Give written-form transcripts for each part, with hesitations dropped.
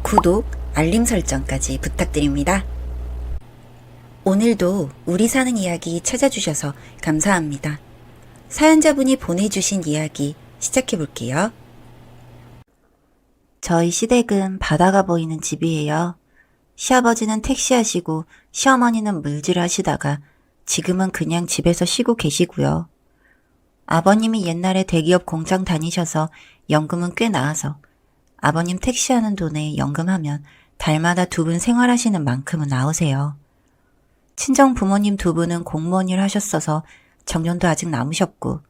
구독, 알림 설정까지 부탁드립니다. 오늘도 우리 사는 이야기 찾아주셔서 감사합니다. 사연자분이 보내주신 이야기 시작해볼게요. 저희 시댁은 바다가 보이는 집이에요. 시아버지는 택시 하시고 시어머니는 물질 하시다가 지금은 그냥 집에서 쉬고 계시고요. 아버님이 옛날에 대기업 공장 다니셔서 연금은 꽤 나와서 아버님 택시하는 돈에 연금하면 달마다 두 분 생활하시는 만큼은 나오세요. 친정 부모님 두 분은 공무원 일 하셨어서 정년도 아직 남으셨고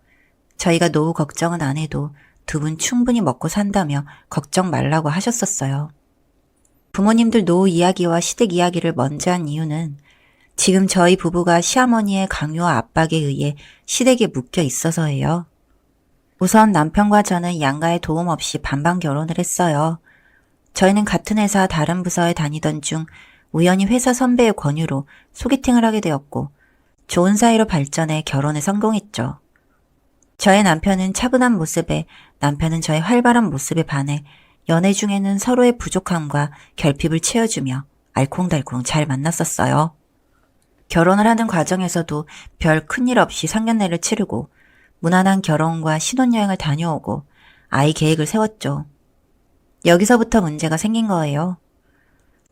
저희가 노후 걱정은 안 해도 두 분 충분히 먹고 산다며 걱정 말라고 하셨었어요. 부모님들 노후 이야기와 시댁 이야기를 먼저 한 이유는 지금 저희 부부가 시어머니의 강요와 압박에 의해 시댁에 묶여 있어서예요. 우선 남편과 저는 양가의 도움 없이 반반 결혼을 했어요. 저희는 같은 회사 다른 부서에 다니던 중 우연히 회사 선배의 권유로 소개팅을 하게 되었고 좋은 사이로 발전해 결혼에 성공했죠. 저의 남편은 차분한 모습에 남편은 저의 활발한 모습에 반해 연애 중에는 서로의 부족함과 결핍을 채워주며 알콩달콩 잘 만났었어요. 결혼을 하는 과정에서도 별 큰일 없이 상견례를 치르고 무난한 결혼과 신혼여행을 다녀오고 아이 계획을 세웠죠. 여기서부터 문제가 생긴 거예요.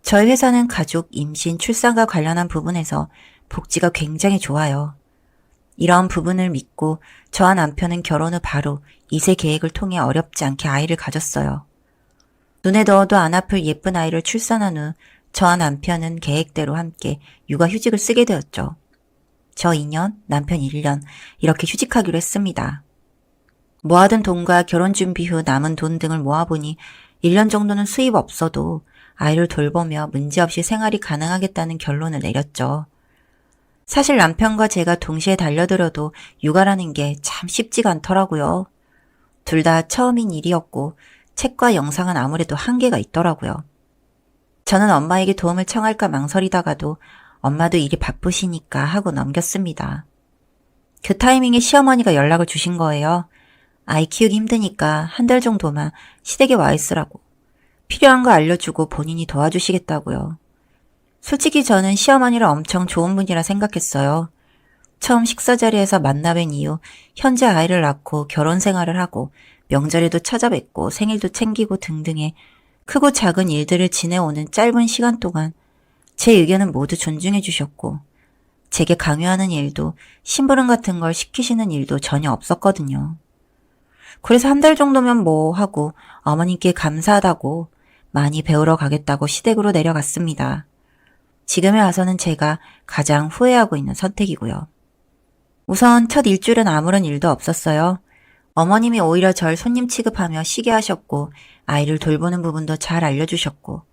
저희 회사는 가족, 임신, 출산과 관련한 부분에서 복지가 굉장히 좋아요. 이런 부분을 믿고 저와 남편은 결혼 후 바로 2세 계획을 통해 어렵지 않게 아이를 가졌어요. 눈에 넣어도 안 아플 예쁜 아이를 출산한 후 저와 남편은 계획대로 함께 육아휴직을 쓰게 되었죠. 저 2년, 남편 1년 이렇게 휴직하기로 했습니다. 모아둔 돈과 결혼 준비 후 남은 돈 등을 모아보니 1년 정도는 수입 없어도 아이를 돌보며 문제없이 생활이 가능하겠다는 결론을 내렸죠. 사실 남편과 제가 동시에 달려들어도 육아라는 게 참 쉽지가 않더라고요. 둘 다 처음인 일이었고 책과 영상은 아무래도 한계가 있더라고요. 저는 엄마에게 도움을 청할까 망설이다가도 엄마도 일이 바쁘시니까 하고 넘겼습니다. 그 타이밍에 시어머니가 연락을 주신 거예요. 아이 키우기 힘드니까 한 달 정도만 시댁에 와 있으라고. 필요한 거 알려주고 본인이 도와주시겠다고요. 솔직히 저는 시어머니를 엄청 좋은 분이라 생각했어요. 처음 식사 자리에서 만나뵌 이후 현재 아이를 낳고 결혼 생활을 하고 명절에도 찾아뵙고 생일도 챙기고 등등의 크고 작은 일들을 지내오는 짧은 시간 동안 제 의견은 모두 존중해 주셨고 제게 강요하는 일도 심부름 같은 걸 시키시는 일도 전혀 없었거든요. 그래서 한 달 정도면 뭐 하고 어머님께 감사하다고 많이 배우러 가겠다고 시댁으로 내려갔습니다. 지금에 와서는 제가 가장 후회하고 있는 선택이고요. 우선 첫 일주일은 아무런 일도 없었어요. 어머님이 오히려 절 손님 취급하며 쉬게 하셨고 아이를 돌보는 부분도 잘 알려주셨고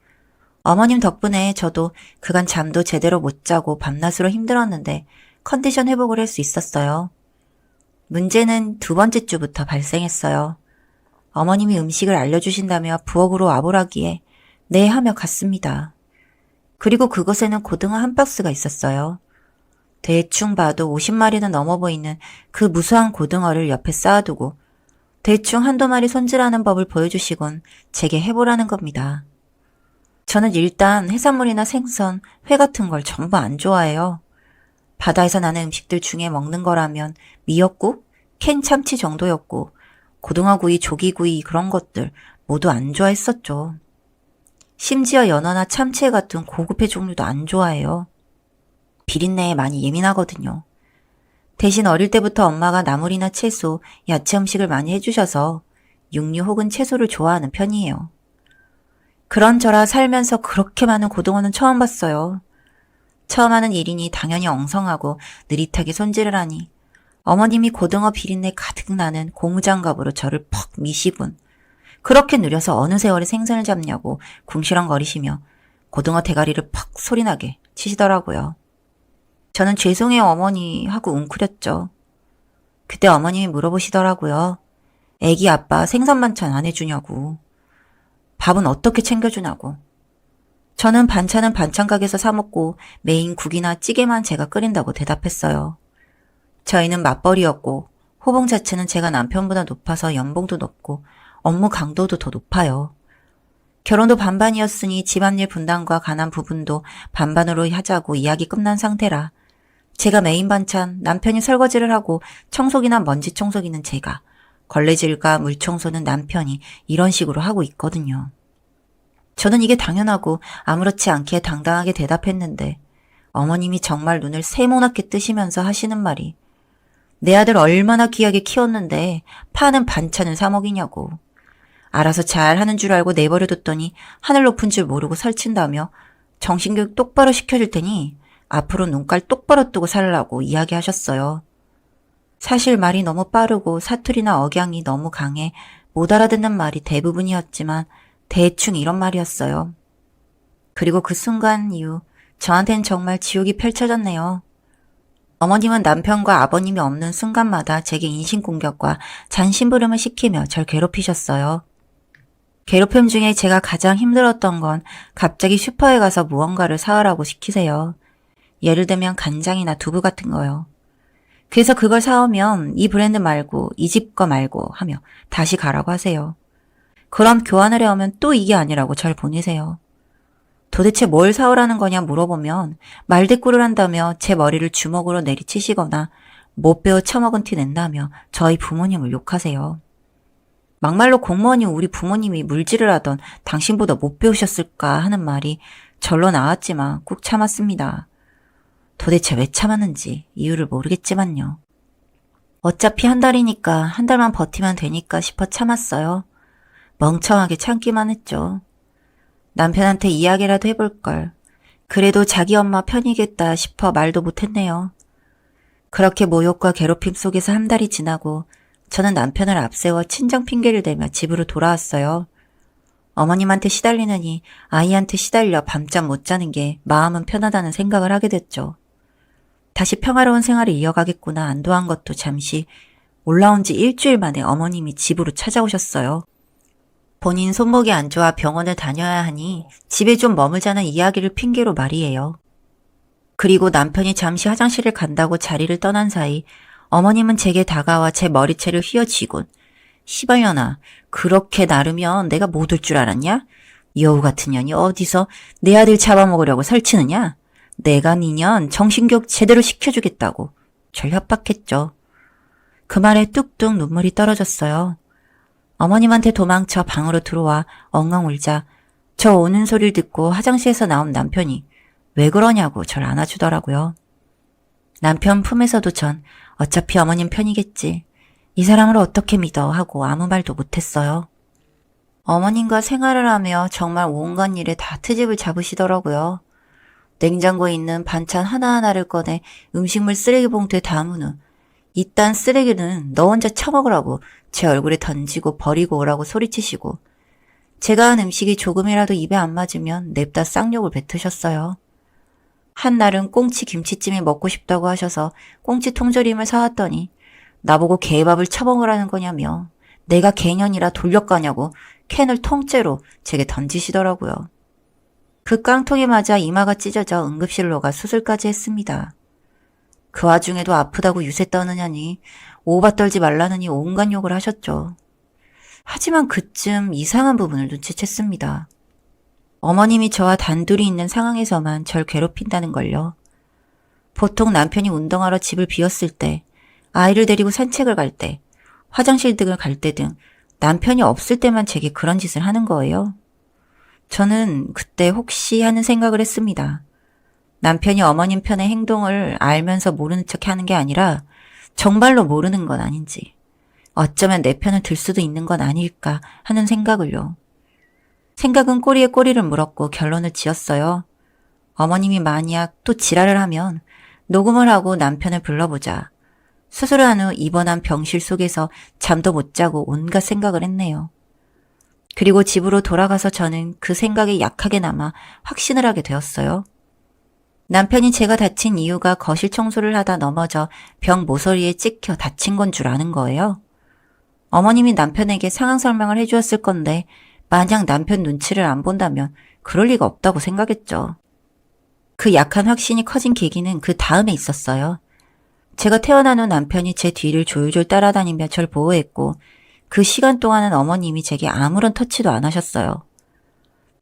어머님 덕분에 저도 그간 잠도 제대로 못 자고 밤낮으로 힘들었는데 컨디션 회복을 할 수 있었어요. 문제는 두 번째 주부터 발생했어요. 어머님이 음식을 알려주신다며 부엌으로 와보라기에 네 하며 갔습니다. 그리고 그곳에는 고등어 한 박스가 있었어요. 대충 봐도 50마리는 넘어 보이는 그 무수한 고등어를 옆에 쌓아두고 대충 한두 마리 손질하는 법을 보여주시곤 제게 해보라는 겁니다. 저는 일단 해산물이나 생선, 회 같은 걸 전부 안 좋아해요. 바다에서 나는 음식들 중에 먹는 거라면 미역국, 캔 참치 정도였고 고등어구이, 조기구이 그런 것들 모두 안 좋아했었죠. 심지어 연어나 참치 같은 고급회 종류도 안 좋아해요. 비린내에 많이 예민하거든요. 대신 어릴 때부터 엄마가 나물이나 채소, 야채 음식을 많이 해주셔서 육류 혹은 채소를 좋아하는 편이에요. 그런저라 살면서 그렇게 많은 고등어는 처음 봤어요. 처음 하는 일이니 당연히 엉성하고 느릿하게 손질을 하니 어머님이 고등어 비린내 가득 나는 고무장갑으로 저를 퍽 미시군. 그렇게 느려서 어느 세월에 생선을 잡냐고 궁시렁거리시며 고등어 대가리를 퍽 소리나게 치시더라고요. 저는 죄송해요 어머니 하고 웅크렸죠. 그때 어머님이 물어보시더라고요. 애기 아빠 생선 반찬 안 해주냐고. 밥은 어떻게 챙겨주냐고. 저는 반찬은 반찬 가게에서 사 먹고 메인 국이나 찌개만 제가 끓인다고 대답했어요. 저희는 맞벌이였고 호봉 자체는 제가 남편보다 높아서 연봉도 높고 업무 강도도 더 높아요. 결혼도 반반이었으니 집안일 분담과 관한 부분도 반반으로 하자고 이야기 끝난 상태라 제가 메인 반찬, 남편이 설거지를 하고 청소기나 먼지 청소기는 제가, 걸레질과 물청소는 남편이 이런 식으로 하고 있거든요. 저는 이게 당연하고 아무렇지 않게 당당하게 대답했는데 어머님이 정말 눈을 세모나게 뜨시면서 하시는 말이 내 아들 얼마나 귀하게 키웠는데 파는 반찬은 사 먹이냐고. 알아서 잘 하는 줄 알고 내버려뒀더니 하늘 높은 줄 모르고 설친다며 정신교육 똑바로 시켜줄 테니 앞으로 눈깔 똑바로 뜨고 살라고 이야기하셨어요. 사실 말이 너무 빠르고 사투리나 억양이 너무 강해 못 알아듣는 말이 대부분이었지만 대충 이런 말이었어요. 그리고 그 순간 이후 저한텐 정말 지옥이 펼쳐졌네요. 어머님은 남편과 아버님이 없는 순간마다 제게 인신공격과 잔심부름을 시키며 절 괴롭히셨어요. 괴롭힘 중에 제가 가장 힘들었던 건 갑자기 슈퍼에 가서 무언가를 사오라고 시키세요. 예를 들면 간장이나 두부 같은 거요. 그래서 그걸 사오면 이 브랜드 말고 이 집 거 말고 하며 다시 가라고 하세요. 그럼 교환을 해오면 또 이게 아니라고 절 보내세요. 도대체 뭘 사오라는 거냐 물어보면 말대꾸를 한다며 제 머리를 주먹으로 내리치시거나 못 배워 처먹은 티 낸다며 저희 부모님을 욕하세요. 막말로 공무원이 우리 부모님이 물질을 하던 당신보다 못 배우셨을까 하는 말이 절로 나왔지만 꾹 참았습니다. 도대체 왜 참았는지 이유를 모르겠지만요. 어차피 한 달이니까 한 달만 버티면 되니까 싶어 참았어요. 멍청하게 참기만 했죠. 남편한테 이야기라도 해볼 걸. 그래도 자기 엄마 편이겠다 싶어 말도 못했네요. 그렇게 모욕과 괴롭힘 속에서 한 달이 지나고 저는 남편을 앞세워 친정 핑계를 대며 집으로 돌아왔어요. 어머님한테 시달리느니 아이한테 시달려 밤잠 못 자는 게 마음은 편하다는 생각을 하게 됐죠. 다시 평화로운 생활을 이어가겠구나 안도한 것도 잠시 올라온 지 일주일 만에 어머님이 집으로 찾아오셨어요. 본인 손목이 안 좋아 병원을 다녀야 하니 집에 좀 머물자는 이야기를 핑계로 말이에요. 그리고 남편이 잠시 화장실을 간다고 자리를 떠난 사이 어머님은 제게 다가와 제 머리채를 휘어쥐곤 시발년아 그렇게 나르면 내가 못 올 줄 알았냐? 여우 같은 년이 어디서 내 아들 잡아먹으려고 설치느냐? 내가 니년 정신교육 제대로 시켜주겠다고 절 협박했죠. 그 말에 뚝뚝 눈물이 떨어졌어요. 어머님한테 도망쳐 방으로 들어와 엉엉 울자 저 우는 소리를 듣고 화장실에서 나온 남편이 왜 그러냐고 절 안아주더라고요. 남편 품에서도 전 어차피 어머님 편이겠지. 이 사람을 어떻게 믿어 하고 아무 말도 못했어요. 어머님과 생활을 하며 정말 온갖 일에 다 트집을 잡으시더라고요. 냉장고에 있는 반찬 하나하나를 꺼내 음식물 쓰레기 봉투에 담은 후 이딴 쓰레기는 너 혼자 처먹으라고 제 얼굴에 던지고 버리고 오라고 소리치시고 제가 한 음식이 조금이라도 입에 안 맞으면 냅다 쌍욕을 뱉으셨어요. 한날은 꽁치 김치찜이 먹고 싶다고 하셔서 꽁치 통조림을 사왔더니 나보고 개밥을 처먹으라는 거냐며 내가 개년이라 돌려가냐고 캔을 통째로 제게 던지시더라고요. 그 깡통에 맞아 이마가 찢어져 응급실로 가 수술까지 했습니다. 그 와중에도 아프다고 유세 떠느냐니 오바 떨지 말라느니 온갖 욕을 하셨죠. 하지만 그쯤 이상한 부분을 눈치챘습니다. 어머님이 저와 단둘이 있는 상황에서만 절 괴롭힌다는 걸요. 보통 남편이 운동하러 집을 비웠을 때, 아이를 데리고 산책을 갈 때, 화장실 등을 갈 때 등 남편이 없을 때만 제게 그런 짓을 하는 거예요. 저는 그때 혹시 하는 생각을 했습니다. 남편이 어머님 편의 행동을 알면서 모르는 척 하는 게 아니라 정말로 모르는 건 아닌지, 어쩌면 내 편을 들 수도 있는 건 아닐까 하는 생각을요. 생각은 꼬리에 꼬리를 물었고 결론을 지었어요. 어머님이 만약 또 지랄을 하면 녹음을 하고 남편을 불러보자. 수술을 한 후 입원한 병실 속에서 잠도 못 자고 온갖 생각을 했네요. 그리고 집으로 돌아가서 저는 그 생각에 약하게 남아 확신을 하게 되었어요. 남편이 제가 다친 이유가 거실 청소를 하다 넘어져 벽 모서리에 찍혀 다친 건 줄 아는 거예요. 어머님이 남편에게 상황 설명을 해주었을 건데 만약 남편 눈치를 안 본다면 그럴 리가 없다고 생각했죠. 그 약한 확신이 커진 계기는 그 다음에 있었어요. 제가 태어난 후 남편이 제 뒤를 졸졸 따라다니며 절 보호했고 그 시간 동안은 어머님이 제게 아무런 터치도 안 하셨어요.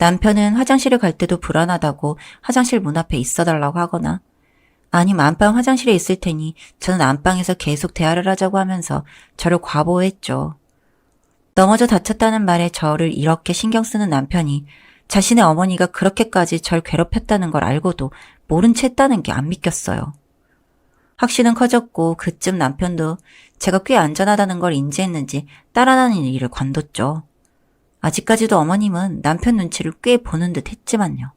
남편은 화장실에 갈 때도 불안하다고 화장실 문 앞에 있어달라고 하거나 아니면 안방 화장실에 있을 테니 저는 안방에서 계속 대화를 하자고 하면서 저를 과보호했죠. 넘어져 다쳤다는 말에 저를 이렇게 신경 쓰는 남편이 자신의 어머니가 그렇게까지 절 괴롭혔다는 걸 알고도 모른 채 했다는 게 안 믿겼어요. 확신은 커졌고 그쯤 남편도 제가 꽤 안전하다는 걸 인지했는지 따라다니는 일을 관뒀죠. 아직까지도 어머님은 남편 눈치를 꽤 보는 듯 했지만요.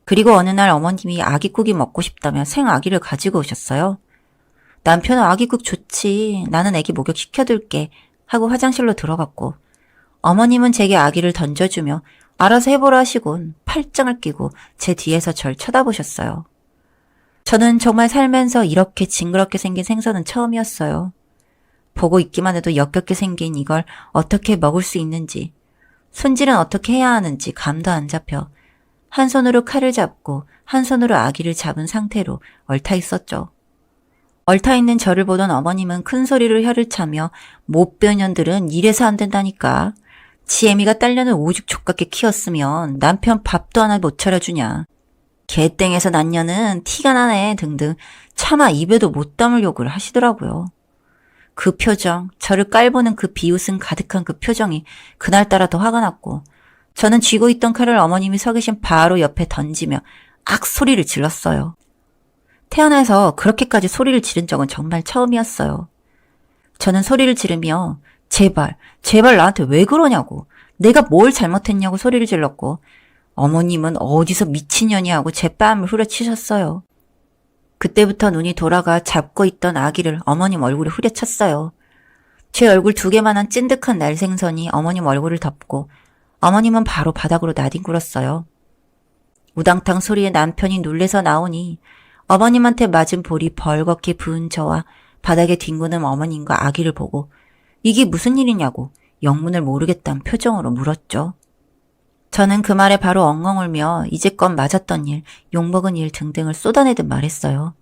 그리고 어느 날 어머님이 아기국이 먹고 싶다며 생아기를 가지고 오셨어요. 남편은 아기국 좋지. 나는 아기 목욕시켜둘게. 하고 화장실로 들어갔고 어머님은 제게 아기를 던져주며 알아서 해보라 하시곤 팔짱을 끼고 제 뒤에서 절 쳐다보셨어요. 저는 정말 살면서 이렇게 징그럽게 생긴 생선은 처음이었어요. 보고 있기만 해도 역겹게 생긴 이걸 어떻게 먹을 수 있는지, 손질은 어떻게 해야 하는지 감도 안 잡혀 한 손으로 칼을 잡고 한 손으로 아기를 잡은 상태로 얽혀 있었죠. 얽혀 있는 저를 보던 어머님은 큰 소리로 혀를 차며 못변년들은 이래서 안 된다니까. 지 애미가 딸려는 오죽 족같게 키웠으면 남편 밥도 하나 못 차려주냐. 개땡에서 난 년은 티가 나네 등등 차마 입에도 못 담을 욕을 하시더라고요. 그 표정, 저를 깔보는 그 비웃음 가득한 그 표정이 그날따라 더 화가 났고 저는 쥐고 있던 칼을 어머님이 서 계신 바로 옆에 던지며 악 소리를 질렀어요. 태어나서 그렇게까지 소리를 지른 적은 정말 처음이었어요. 저는 소리를 지르며 제발 나한테 왜 그러냐고 내가 뭘 잘못했냐고 소리를 질렀고 어머님은 어디서 미친년이 하고 제 뺨을 후려치셨어요. 그때부터 눈이 돌아가 잡고 있던 아기를 어머님 얼굴에 후려쳤어요. 제 얼굴 2개만한 찐득한 날생선이 어머님 얼굴을 덮고 어머님은 바로 바닥으로 나뒹굴었어요. 우당탕 소리에 남편이 놀래서 나오니 어머님한테 맞은 볼이 벌겋게 부은 저와 바닥에 뒹구는 어머님과 아기를 보고 이게 무슨 일이냐고 영문을 모르겠다는 표정으로 물었죠. 저는 그 말에 바로 엉엉 울며 이제껏 맞았던 일, 욕먹은 일 등등을 쏟아내듯 말했어요.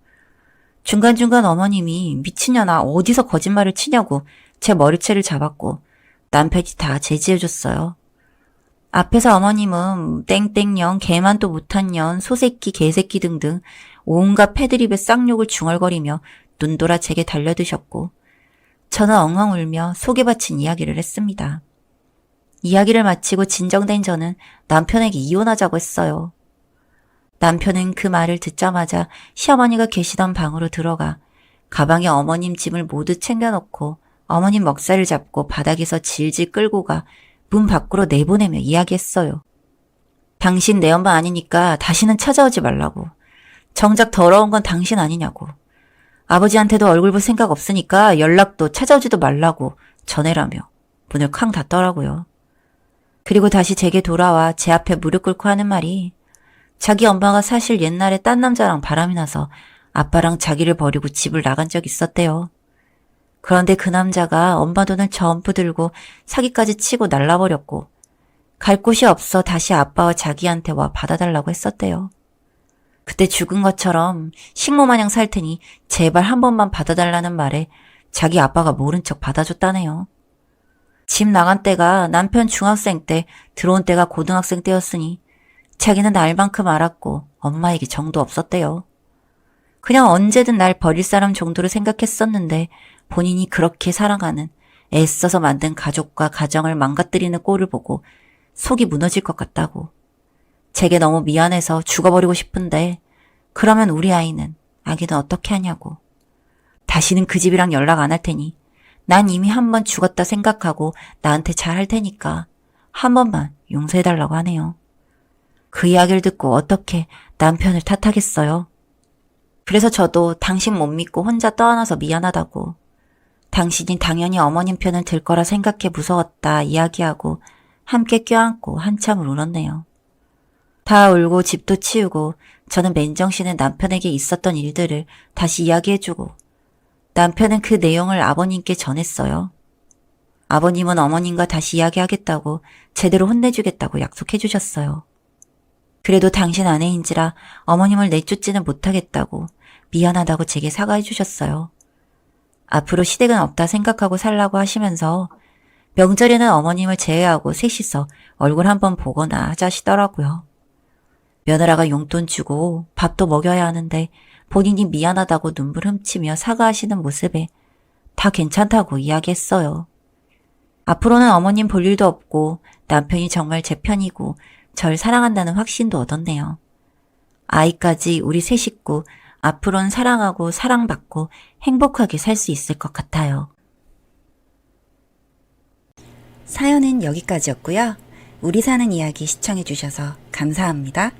중간중간 어머님이 미친년아 어디서 거짓말을 치냐고 제 머리채를 잡았고 남편이 다 제지해줬어요. 앞에서 어머님은 땡땡년, 개만도 못한 년, 소새끼, 개새끼 등등 온갖 패드립의 쌍욕을 중얼거리며 눈돌아 제게 달려드셨고 저는 엉엉 울며 속에 바친 이야기를 했습니다. 이야기를 마치고 진정된 저는 남편에게 이혼하자고 했어요. 남편은 그 말을 듣자마자 시어머니가 계시던 방으로 들어가 가방에 어머님 짐을 모두 챙겨놓고 어머님 먹살을 잡고 바닥에서 질질 끌고 가 문 밖으로 내보내며 이야기했어요. 당신 내 엄마 아니니까 다시는 찾아오지 말라고. 정작 더러운 건 당신 아니냐고. 아버지한테도 얼굴 볼 생각 없으니까 연락도 찾아오지도 말라고 전해라며 문을 쾅 닫더라고요. 그리고 다시 제게 돌아와 제 앞에 무릎 꿇고 하는 말이 자기 엄마가 사실 옛날에 딴 남자랑 바람이 나서 아빠랑 자기를 버리고 집을 나간 적 있었대요. 그런데 그 남자가 엄마 돈을 전부 들고 사기까지 치고 날라버렸고 갈 곳이 없어 다시 아빠와 자기한테 와 받아달라고 했었대요. 그때 죽은 것처럼 식모마냥 살 테니 제발 한 번만 받아달라는 말에 자기 아빠가 모른 척 받아줬다네요. 집 나간 때가 남편 중학생 때 들어온 때가 고등학생 때였으니 자기는 날 만큼 알았고 엄마에게 정도 없었대요. 그냥 언제든 날 버릴 사람 정도로 생각했었는데 본인이 그렇게 사랑하는 애써서 만든 가족과 가정을 망가뜨리는 꼴을 보고 속이 무너질 것 같다고. 제게 너무 미안해서 죽어버리고 싶은데 그러면 우리 아기는 어떻게 하냐고. 다시는 그 집이랑 연락 안 할 테니 난 이미 한 번 죽었다 생각하고 나한테 잘할 테니까 한 번만 용서해달라고 하네요. 그 이야기를 듣고 어떻게 남편을 탓하겠어요. 그래서 저도 당신 못 믿고 혼자 떠안아서 미안하다고. 당신이 당연히 어머님 편을 들 거라 생각해 무서웠다 이야기하고 함께 껴안고 한참을 울었네요. 다 울고 집도 치우고 저는 맨정신에 남편에게 있었던 일들을 다시 이야기해주고 남편은 그 내용을 아버님께 전했어요. 아버님은 어머님과 다시 이야기하겠다고 제대로 혼내주겠다고 약속해 주셨어요. 그래도 당신 아내인지라 어머님을 내쫓지는 못하겠다고 미안하다고 제게 사과해 주셨어요. 앞으로 시댁은 없다 생각하고 살라고 하시면서 명절에는 어머님을 제외하고 셋이서 얼굴 한번 보거나 하자시더라고요. 며느라가 용돈 주고 밥도 먹여야 하는데 본인이 미안하다고 눈물 훔치며 사과하시는 모습에 다 괜찮다고 이야기했어요. 앞으로는 어머님 볼 일도 없고 남편이 정말 제 편이고 절 사랑한다는 확신도 얻었네요. 아이까지 우리 세 식구 앞으로는 사랑하고 사랑받고 행복하게 살 수 있을 것 같아요. 사연은 여기까지였고요. 우리 사는 이야기 시청해주셔서 감사합니다.